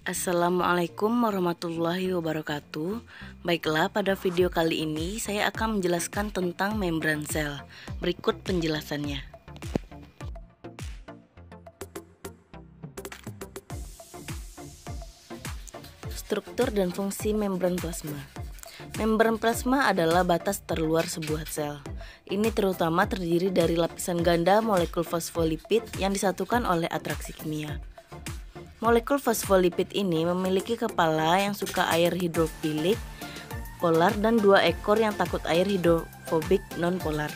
Assalamualaikum warahmatullahi wabarakatuh. Baiklah, pada video kali ini saya akan menjelaskan tentang membran sel. Berikut penjelasannya. Struktur dan fungsi membran plasma. Membran plasma adalah batas terluar sebuah sel. Ini terutama terdiri dari lapisan ganda molekul fosfolipid yang disatukan oleh atraksi kimia. Molekul fosfolipid ini memiliki kepala yang suka air hidrofilik polar dan dua ekor yang takut air hidrofobik non-polar.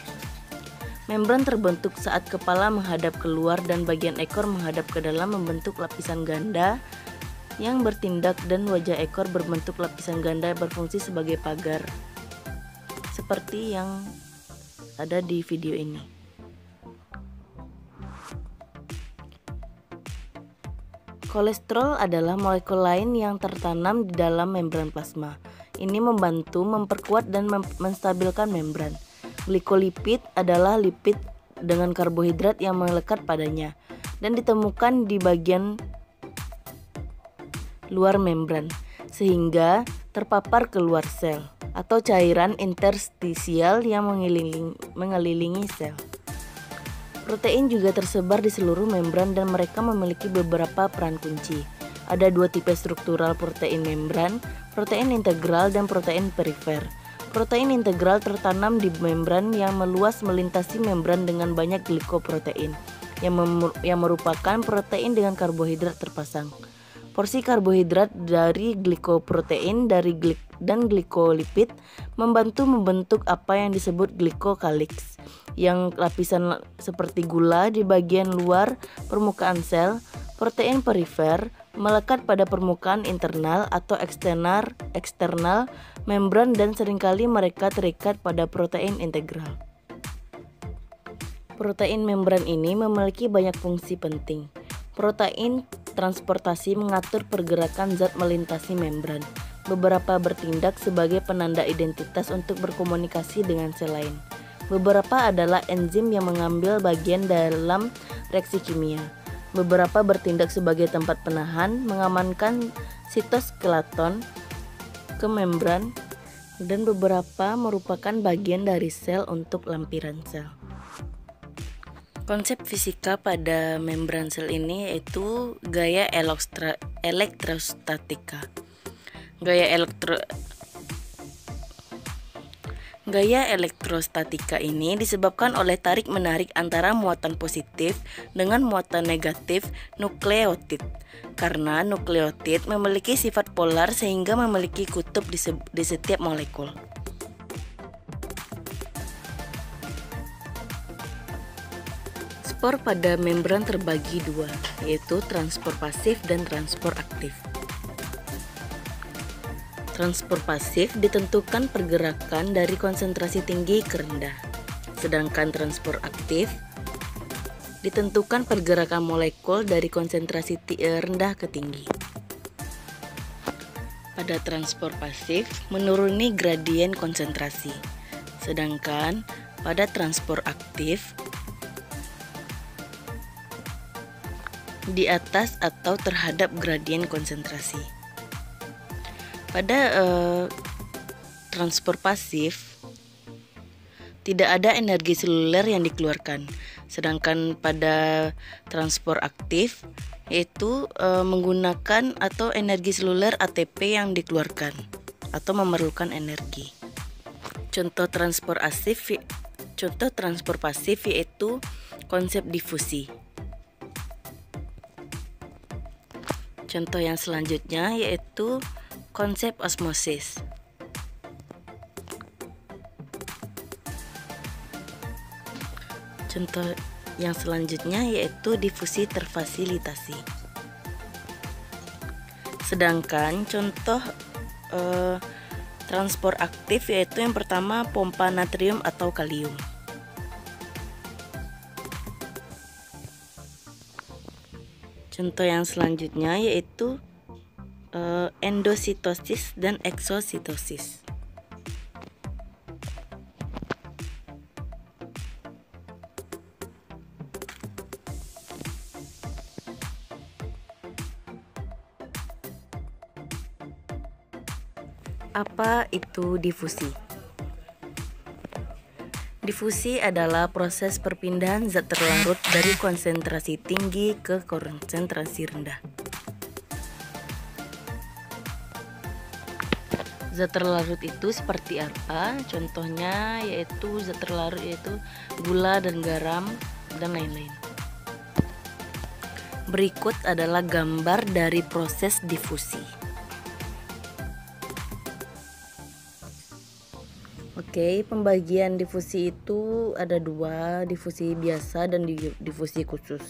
Membran terbentuk saat kepala menghadap keluar dan bagian ekor menghadap ke dalam membentuk lapisan ganda yang bertindak, dan wajah ekor berbentuk lapisan ganda berfungsi sebagai pagar, seperti yang ada di video ini. Kolesterol adalah molekul lain yang tertanam di dalam membran plasma. Ini membantu memperkuat dan menstabilkan membran. Glikolipid adalah lipid dengan karbohidrat yang melekat padanya dan ditemukan di bagian luar membran, sehingga terpapar keluar sel atau cairan interstisial yang mengelilingi sel. Protein juga tersebar di seluruh membran dan mereka memiliki beberapa peran kunci. Ada dua tipe struktural protein membran, protein integral dan protein perifer. Protein integral tertanam di membran yang meluas melintasi membran dengan banyak glikoprotein, yang merupakan protein dengan karbohidrat terpasang. Porsi karbohidrat dari glikoprotein dan glikolipid membantu membentuk apa yang disebut glikokaliks, yang lapisan seperti gula di bagian luar permukaan sel. Protein perifer melekat pada permukaan internal atau eksternal membran dan seringkali mereka terikat pada protein integral. Protein membran ini memiliki banyak fungsi penting. Protein transportasi mengatur pergerakan zat melintasi membran. Beberapa bertindak sebagai penanda identitas untuk berkomunikasi dengan sel lain. Beberapa adalah enzim yang mengambil bagian dalam reaksi kimia. Beberapa bertindak sebagai tempat penahan, mengamankan sitoskeleton ke membran, dan beberapa merupakan bagian dari sel untuk lampiran sel. Konsep fisika pada membran sel ini yaitu gaya elektrostatika. Gaya elektrostatika ini disebabkan oleh tarik-menarik antara muatan positif dengan muatan negatif nukleotid. Karena nukleotid memiliki sifat polar sehingga memiliki kutub di setiap molekul. Transpor pada membran terbagi dua, yaitu transpor pasif dan transpor aktif. Transpor pasif ditentukan pergerakan dari konsentrasi tinggi ke rendah, sedangkan transpor aktif ditentukan pergerakan molekul dari konsentrasi rendah ke tinggi. Pada transpor pasif menuruni gradien konsentrasi, sedangkan pada transpor aktif di atas atau terhadap gradien konsentrasi. Pada transpor pasif tidak ada energi seluler yang dikeluarkan, sedangkan pada transpor aktif yaitu menggunakan atau energi seluler ATP yang dikeluarkan atau memerlukan energi. Contoh transpor pasif yaitu konsep difusi. Contoh yang selanjutnya yaitu konsep osmosis. Contoh yang selanjutnya yaitu difusi terfasilitasi. Sedangkan contoh transport aktif yaitu yang pertama pompa natrium atau kalium. Contoh yang selanjutnya yaitu endositosis dan eksositosis. Apa itu difusi? Difusi adalah proses perpindahan zat terlarut dari konsentrasi tinggi ke konsentrasi rendah. Zat terlarut itu seperti apa? Contohnya yaitu zat terlarut yaitu gula dan garam dan lain-lain. Berikut adalah gambar dari proses difusi. Oke, pembagian difusi itu ada dua, difusi biasa dan difusi khusus.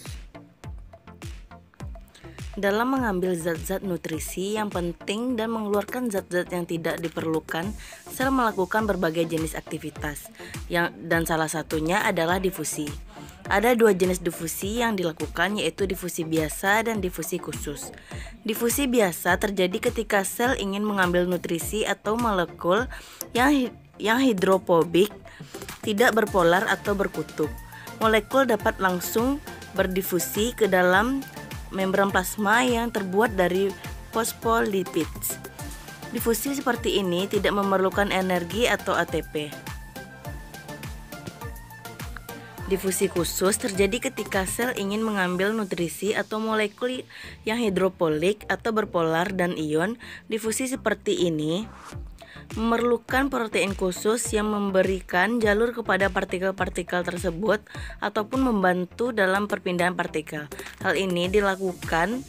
Dalam mengambil zat-zat nutrisi yang penting dan mengeluarkan zat-zat yang tidak diperlukan, sel melakukan berbagai jenis aktivitas, dan salah satunya adalah difusi. Ada dua jenis difusi yang dilakukan, yaitu difusi biasa dan difusi khusus. Difusi biasa terjadi ketika sel ingin mengambil nutrisi atau molekul yang hidrofobik, tidak berpolar atau berkutub. Molekul dapat langsung berdifusi ke dalam membran plasma yang terbuat dari fosfolipids. Difusi seperti ini tidak memerlukan energi atau ATP. Difusi khusus terjadi ketika sel ingin mengambil nutrisi atau molekul yang hidropolik atau berpolar dan ion. Difusi seperti ini memerlukan protein khusus yang memberikan jalur kepada partikel-partikel tersebut ataupun membantu dalam perpindahan partikel. Hal ini dilakukan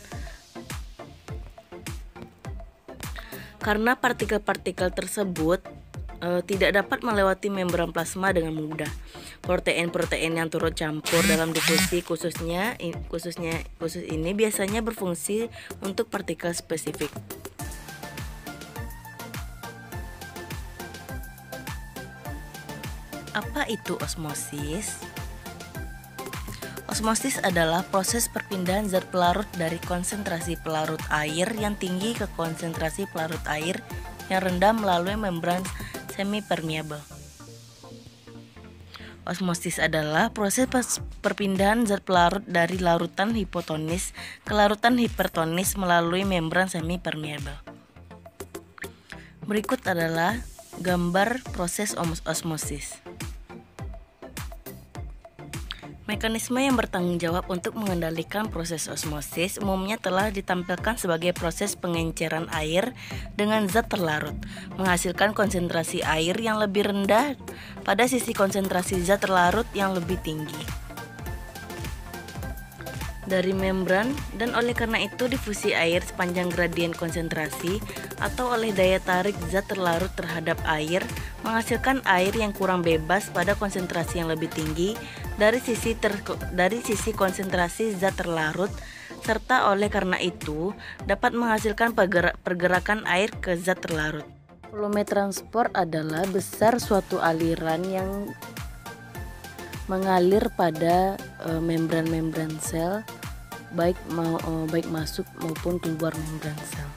karena partikel-partikel tersebut tidak dapat melewati membran plasma dengan mudah. Protein-protein yang turut campur dalam difusi khusus ini biasanya berfungsi untuk partikel spesifik. Apa itu osmosis? Osmosis adalah proses perpindahan zat pelarut dari konsentrasi pelarut air yang tinggi ke konsentrasi pelarut air yang rendah melalui membran semipermeable. Osmosis adalah proses perpindahan zat pelarut dari larutan hipotonis ke larutan hipertonis melalui membran semipermeable. Berikut adalah gambar proses osmosis. Mekanisme yang bertanggung jawab untuk mengendalikan proses osmosis umumnya telah ditampilkan sebagai proses pengenceran air dengan zat terlarut, menghasilkan konsentrasi air yang lebih rendah pada sisi konsentrasi zat terlarut yang lebih tinggi dari membran, dan oleh karena itu difusi air sepanjang gradien konsentrasi atau oleh daya tarik zat terlarut terhadap air menghasilkan air yang kurang bebas pada konsentrasi yang lebih tinggi dari sisi konsentrasi zat terlarut, serta oleh karena itu dapat menghasilkan pergerakan air ke zat terlarut. Volume transport adalah besar suatu aliran yang mengalir pada membran-membran sel, baik masuk maupun keluar membran sel.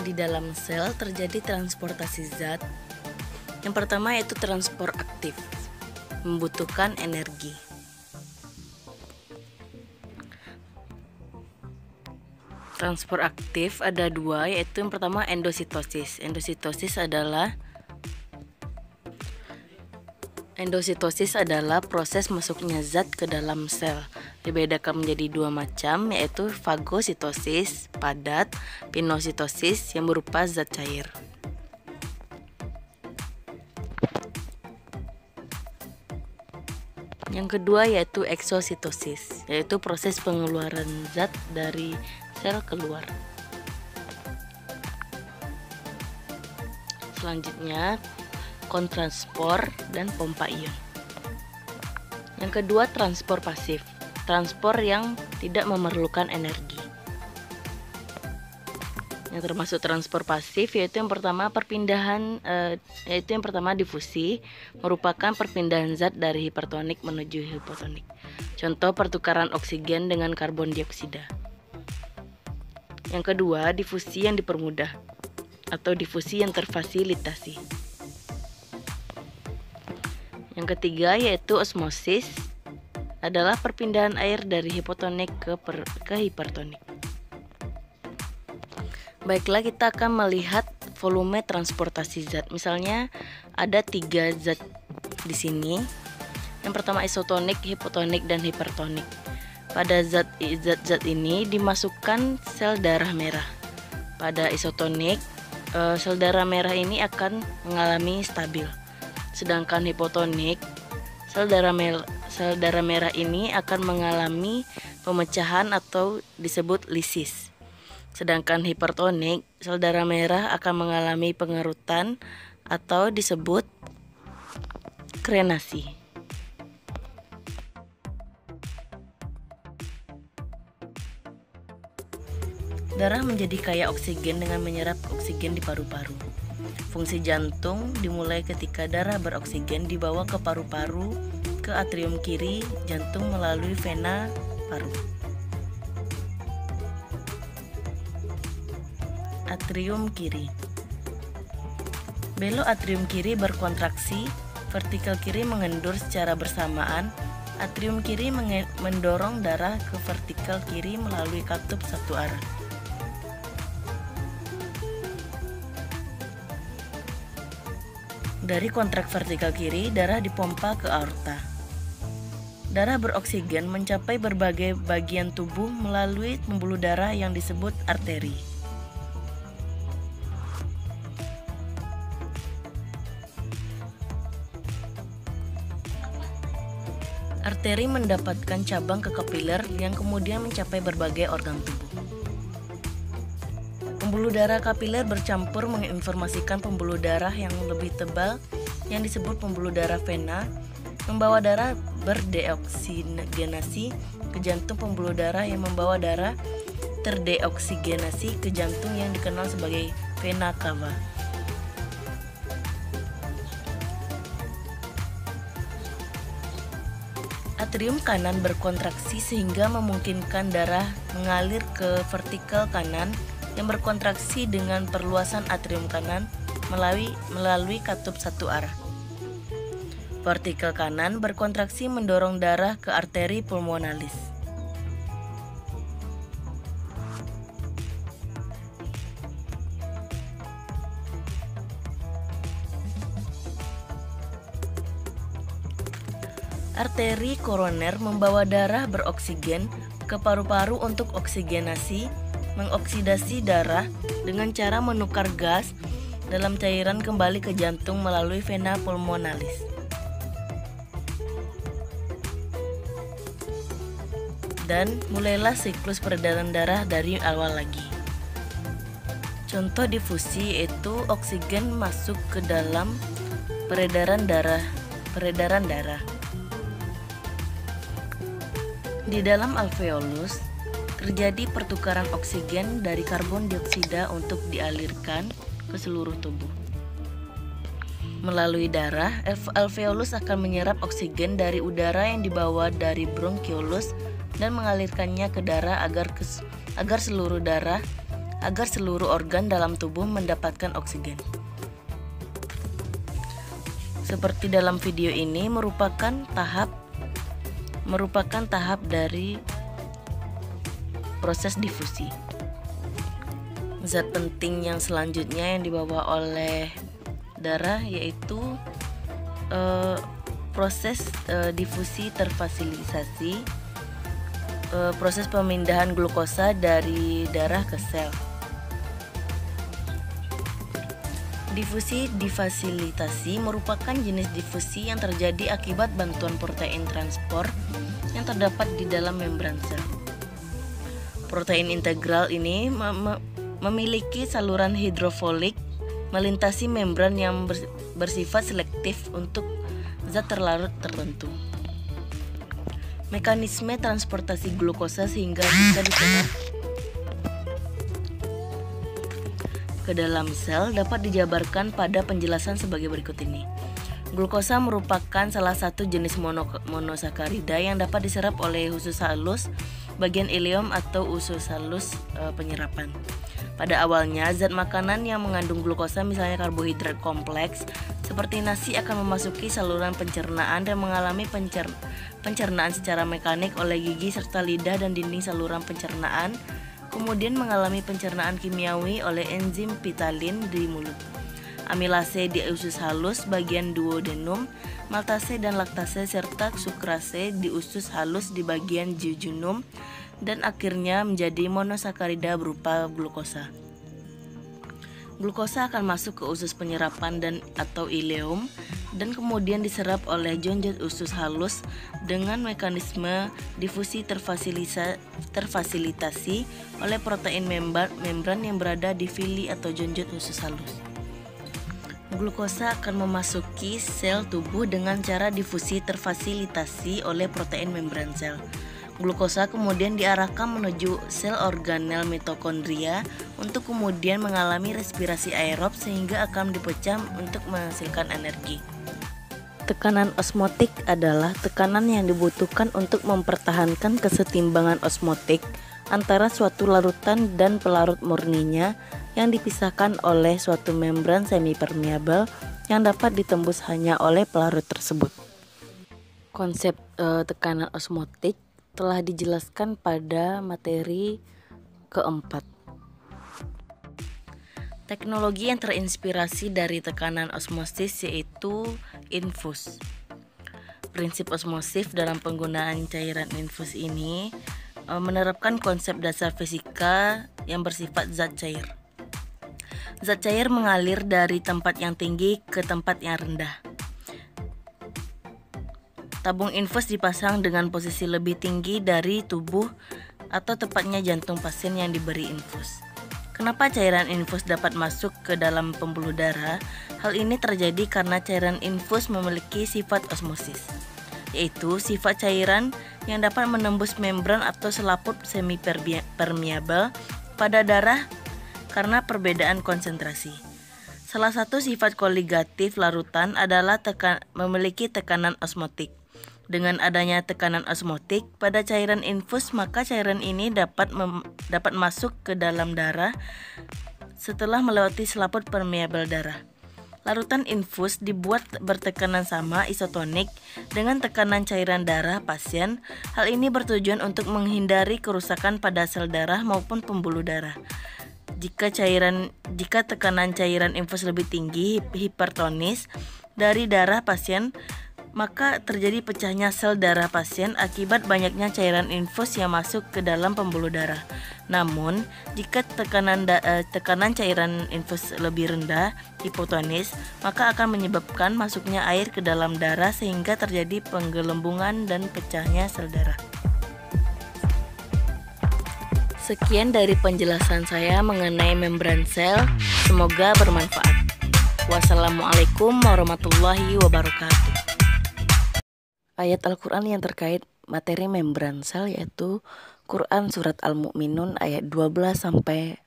Di dalam sel terjadi transportasi zat. Yang pertama yaitu transport aktif, membutuhkan energi. Transport aktif ada dua, yaitu yang pertama endositosis. Endositosis adalah proses masuknya zat ke dalam sel. Dibedakan menjadi dua macam, yaitu fagositosis padat, pinositosis yang berupa zat cair. Yang kedua yaitu eksositosis, yaitu proses pengeluaran zat dari sel keluar. Selanjutnya kontranspor dan pompa ion. Yang kedua transport pasif, transport yang tidak memerlukan energi. Yang termasuk transport pasif yaitu yang pertama difusi, merupakan perpindahan zat dari hipertonik menuju hipotonik. Contoh pertukaran oksigen dengan karbon dioksida. Yang kedua, difusi yang dipermudah atau difusi yang terfasilitasi. Yang ketiga yaitu osmosis, adalah perpindahan air dari hipotonik ke hipertonik. Baiklah, kita akan melihat volume transportasi zat. Misalnya ada 3 zat di sini. Yang pertama isotonik, hipotonik, dan hipertonik. Pada zat-zat ini dimasukkan sel darah merah. Pada isotonik, sel darah merah ini akan mengalami stabil. Sedangkan hipotonik, sel darah merah ini akan mengalami pemecahan atau disebut lisis. Sedangkan hipertonik, sel darah merah akan mengalami pengerutan atau disebut krenasi. Darah menjadi kaya oksigen dengan menyerap oksigen di paru-paru. Fungsi jantung dimulai ketika darah beroksigen dibawa ke paru-paru, ke atrium kiri jantung melalui vena paru. Atrium kiri. Belok atrium kiri berkontraksi, vertikal kiri mengendur secara bersamaan. Atrium kiri mendorong darah ke vertikal kiri melalui katup satu arah. Dari kontrak vertikal kiri, darah dipompa ke aorta. Darah beroksigen mencapai berbagai bagian tubuh melalui pembuluh darah yang disebut arteri. Arteri mendapatkan cabang ke kapiler yang kemudian mencapai berbagai organ tubuh. Pembuluh darah kapiler bercampur menginformasikan pembuluh darah yang lebih tebal yang disebut pembuluh darah vena, membawa darah berdeoksigenasi ke jantung pembuluh darah yang membawa darah terdeoksigenasi ke jantung yang dikenal sebagai vena cava. Atrium kanan berkontraksi sehingga memungkinkan darah mengalir ke vertikal kanan yang berkontraksi dengan perluasan atrium kanan melalui katup satu arah. Vertikal kanan berkontraksi mendorong darah ke arteri pulmonalis. Arteri koroner membawa darah beroksigen ke paru-paru untuk mengoksidasi darah dengan cara menukar gas dalam cairan kembali ke jantung melalui vena pulmonalis. Dan mulailah siklus peredaran darah dari awal lagi. Contoh difusi yaitu oksigen masuk ke dalam peredaran darah. Di dalam alveolus terjadi pertukaran oksigen dari karbon dioksida untuk dialirkan ke seluruh tubuh. Melalui darah, alveolus akan menyerap oksigen dari udara yang dibawa dari bronkiolus dan mengalirkannya ke darah agar seluruh organ dalam tubuh mendapatkan oksigen. Seperti dalam video ini merupakan tahap dari proses difusi. Zat penting yang selanjutnya yang dibawa oleh darah yaitu proses difusi terfasilitasi, proses pemindahan glukosa dari darah ke sel. Difusi difasilitasi merupakan jenis difusi yang terjadi akibat bantuan protein transport yang terdapat di dalam membran sel. Protein integral ini memiliki saluran hidrofolik melintasi membran yang bersifat selektif untuk zat terlarut tertentu. Mekanisme transportasi glukosa sehingga bisa diserap ke dalam sel dapat dijabarkan pada penjelasan sebagai berikut ini. Glukosa merupakan salah satu jenis monosakarida yang dapat diserap oleh usus halus bagian ileum atau usus halus penyerapan. Pada awalnya, zat makanan yang mengandung glukosa, misalnya karbohidrat kompleks seperti nasi, akan memasuki saluran pencernaan dan mengalami pencernaan secara mekanik oleh gigi serta lidah dan dinding saluran pencernaan, kemudian mengalami pencernaan kimiawi oleh enzim pitalin di mulut, amilase di usus halus bagian duodenum, maltase dan laktase serta sukrase di usus halus di bagian jejunum, dan akhirnya menjadi monosakarida berupa glukosa. Glukosa akan masuk ke usus penyerapan dan atau ileum dan kemudian diserap oleh jonjot usus halus dengan mekanisme difusi terfasilitasi oleh protein membran yang berada di villi atau jonjot usus halus. Glukosa akan memasuki sel tubuh dengan cara difusi terfasilitasi oleh protein membran sel. Glukosa kemudian diarahkan menuju sel organel mitokondria untuk kemudian mengalami respirasi aerob sehingga akan dipecah untuk menghasilkan energi. Tekanan osmotik adalah tekanan yang dibutuhkan untuk mempertahankan kesetimbangan osmotik antara suatu larutan dan pelarut murninya yang dipisahkan oleh suatu membran semipermeabel yang dapat ditembus hanya oleh pelarut tersebut. Konsep tekanan osmotik telah dijelaskan pada materi keempat. Teknologi yang terinspirasi dari tekanan osmosis yaitu infus. Prinsip osmosis dalam penggunaan cairan infus ini menerapkan konsep dasar fisika yang bersifat zat cair. Zat cair mengalir dari tempat yang tinggi ke tempat yang rendah. Tabung infus dipasang dengan posisi lebih tinggi dari tubuh atau tepatnya jantung pasien yang diberi infus. Kenapa cairan infus dapat masuk ke dalam pembuluh darah? Hal ini terjadi karena cairan infus memiliki sifat osmosis, yaitu sifat cairan yang dapat menembus membran atau selaput semipermeabel pada darah karena perbedaan konsentrasi. Salah satu sifat koligatif larutan adalah memiliki tekanan osmotik. Dengan adanya tekanan osmotik pada cairan infus, maka cairan ini dapat masuk ke dalam darah setelah melewati selaput permeabel darah. Larutan infus dibuat bertekanan sama isotonik dengan tekanan cairan darah pasien. Hal ini bertujuan untuk menghindari kerusakan pada sel darah maupun pembuluh darah. Jika tekanan cairan infus lebih tinggi hipertonis dari darah pasien, maka terjadi pecahnya sel darah pasien akibat banyaknya cairan infus yang masuk ke dalam pembuluh darah. Namun, jika tekanan cairan infus lebih rendah, hipotonis, maka akan menyebabkan masuknya air ke dalam darah sehingga terjadi penggelembungan dan pecahnya sel darah. Sekian dari penjelasan saya mengenai membran sel. Semoga bermanfaat. Wassalamualaikum warahmatullahi wabarakatuh. Ayat Al-Quran yang terkait materi membran sel yaitu Quran Surat Al-Mu'minun ayat 12-14.